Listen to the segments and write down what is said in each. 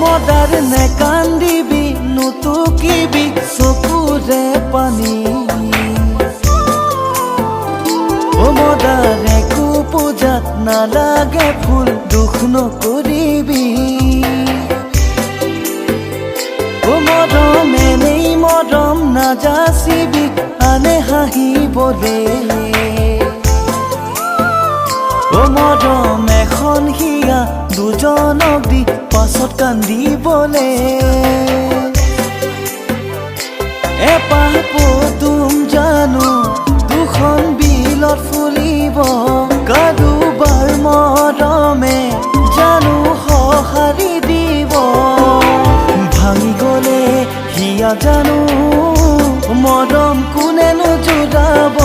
মদাৰ নেকান্দিবি নুতুকিবি চকুৰে পানী মদাৰ একো পূজাত নালাগে ফুল দুখ নকৰিবি মৰম এনেই মৰম নাযাচিবি আনে হাঁহিবলে মৰম এখন হিয়া দুজনক দি পাছত কান্দিবলে এপাহ পদুম জানো দুখন বিলত ফুলিব কাৰোবাৰ মৰমে জানো সঁহাৰি দিব ভাঙি গলে হিয়া জানো মৰম কোনেনো জোৰাব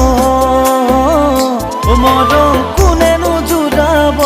মৰম কোনেনো জোৰাব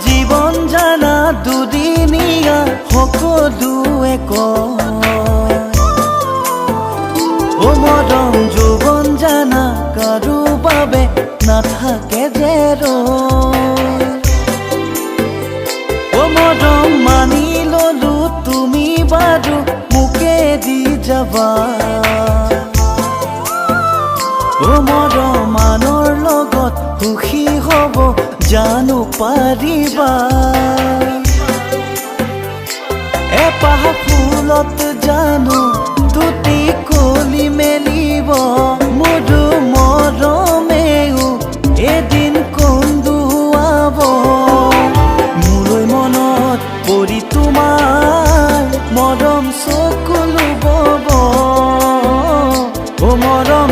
জীবন জানা দুদিনীয়া সকলোৱে কয় মৰম যৌৱন জানা কাৰো বাবে নাথাকে যে মৰম মানি ললো তুমি বাৰু মোকে দি যাবা মৰম আনৰ লগত সুখী হ'ব জানো পাৰিবা এপাহ ফুলত জানো দুটি কলি মেলিব মধু মৰমেও এদিন কন্দুৱাব মোলৈ মনত পৰি তোমাৰ মৰম চকুলো বব মৰম